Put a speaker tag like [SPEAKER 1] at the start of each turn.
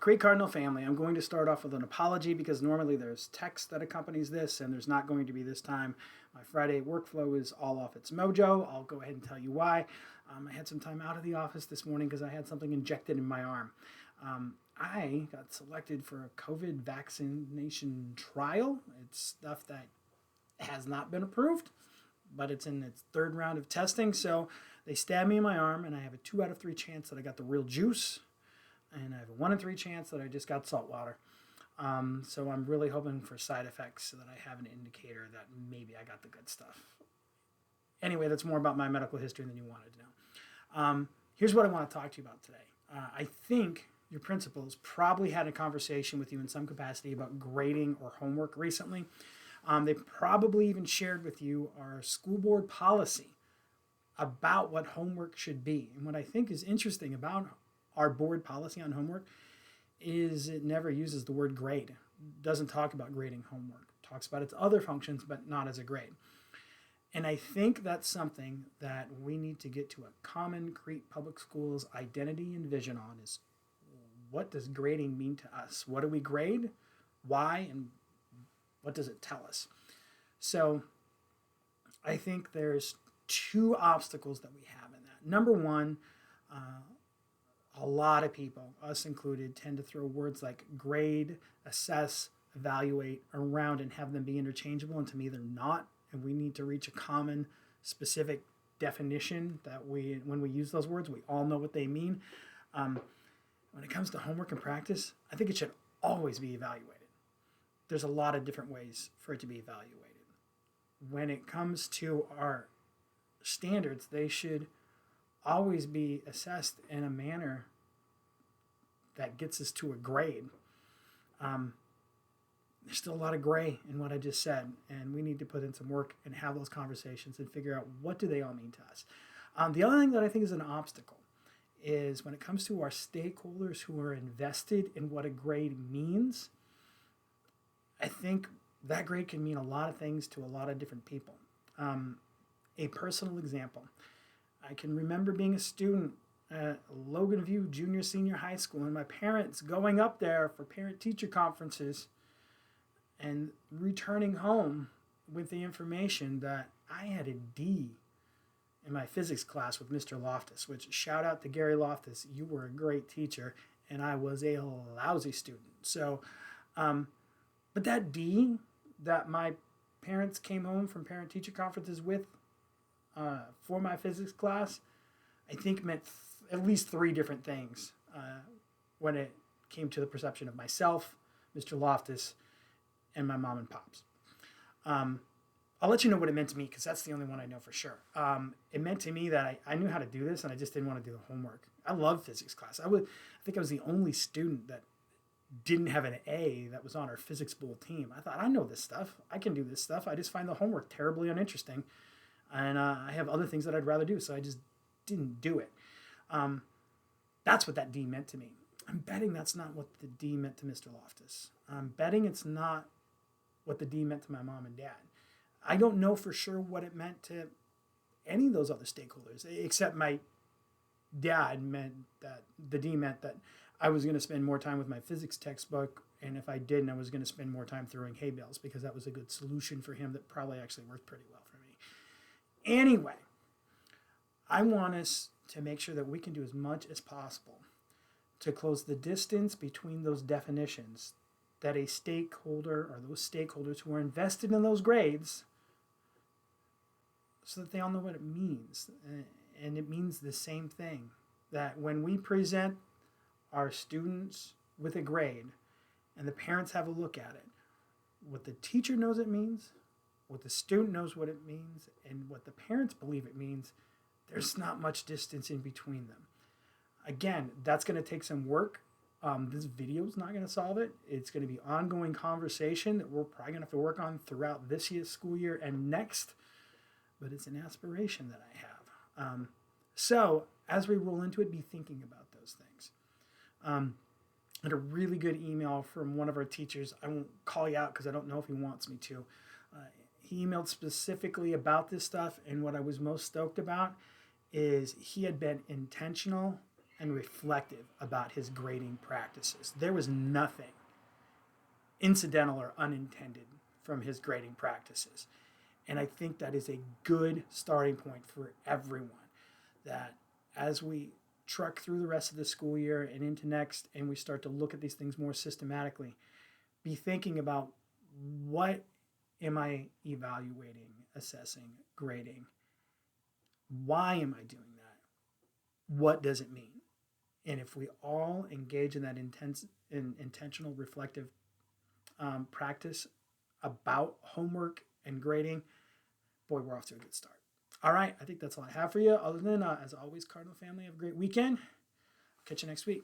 [SPEAKER 1] Great Cardinal family, I'm going to start off with an apology because normally there's text that accompanies this, and there's not going to be this time. My Friday workflow is all off its mojo. I'll go ahead and tell you why. I had some time out of the office this morning because I had something injected in my arm. I got selected for a COVID vaccination trial. It's stuff that has not been approved, but it's in its third round of testing. So they stabbed me in my arm, and I have a 2 out of 3 chance that I got the real juice, and I have a 1 in 3 chance that I just got salt water. So I'm really hoping for side effects so that I have an indicator that maybe I got the good stuff. Anyway, that's more about my medical history than you wanted to know. Here's what I want to talk to you about today. I think your principals probably had a conversation with you in some capacity about grading or homework recently. They probably even shared with you our school board policy about what homework should be. And what I think is interesting about our board policy on homework is it never uses the word grade. It doesn't talk about grading homework. It talks about its other functions, but not as a grade. And I think that's something that we need to get to a common Crete Public Schools identity and vision on is what does grading mean to us? What do we grade? Why? And what does it tell us? So I think there's 2 obstacles that we have in that. Number one, a lot of people, us included, tend to throw words like grade, assess, evaluate around and have them be interchangeable, and to me they're not, and we need to reach a common specific definition that when we use those words, we all know what they mean. When it comes to homework and practice, I think it should always be evaluated. There's a lot of different ways for it to be evaluated. When it comes to our standards, they should always be assessed in a manner that gets us to a grade. There's still a lot of gray in what I just said, and we need to put in some work and have those conversations and figure out what do they all mean to us. The other thing that I think is an obstacle is when it comes to our stakeholders who are invested in what a grade means, I think that grade can mean a lot of things to a lot of different people. A personal example. I can remember being a student at Logan View Junior Senior High School and my parents going up there for parent-teacher conferences and returning home with the information that I had a D in my physics class with Mr. Loftus, which shout out to Gary Loftus. You were a great teacher and I was a lousy student. So, but that D that my parents came home from parent-teacher conferences with for my physics class, I think meant at least 3 different things when it came to the perception of myself, Mr. Loftus, and my mom and pops. I'll let you know what it meant to me because that's the only one I know for sure. It meant to me that I knew how to do this and I just didn't want to do the homework. I love physics class. I think I was the only student that didn't have an A that was on our physics bowl team. I thought, I know this stuff. I can do this stuff. I just find the homework terribly uninteresting. And I have other things that I'd rather do, so I just didn't do it. That's what that D meant to me. I'm betting that's not what the D meant to Mr. Loftus. I'm betting it's not what the D meant to my mom and dad. I don't know for sure what it meant to any of those other stakeholders, except my dad meant that the D meant that I was going to spend more time with my physics textbook, and if I didn't, I was going to spend more time throwing hay bales because that was a good solution for him that probably actually worked pretty well for me. Anyway, I want us to make sure that we can do as much as possible to close the distance between those definitions that a stakeholder or those stakeholders who are invested in those grades so that they all know what it means. And it means the same thing, that when we present our students with a grade and the parents have a look at it, what the teacher knows it means, what the student knows what it means, and what the parents believe it means, there's not much distance in between them. Again, that's going to take some work. This video is not going to solve it. It's going to be ongoing conversation that we're probably going to have to work on throughout this year's school year and next, but it's an aspiration that I have. So as we roll into it, be thinking about those things. I had a really good email from one of our teachers. I won't call you out because I don't know if he wants me to. He emailed specifically about this stuff, and what I was most stoked about is he had been intentional and reflective about his grading practices. There was nothing incidental or unintended from his grading practices. And I think that is a good starting point for everyone, that as we truck through the rest of the school year and into next, and we start to look at these things more systematically, be thinking about, what am I evaluating, assessing, grading? Why am I doing that? What does it mean? And if we all engage in that intentional reflective practice about homework and grading, boy, we're off to a good start. All right, I think that's all I have for you. Other than, as always, Cardinal family, have a great weekend. I'll catch you next week.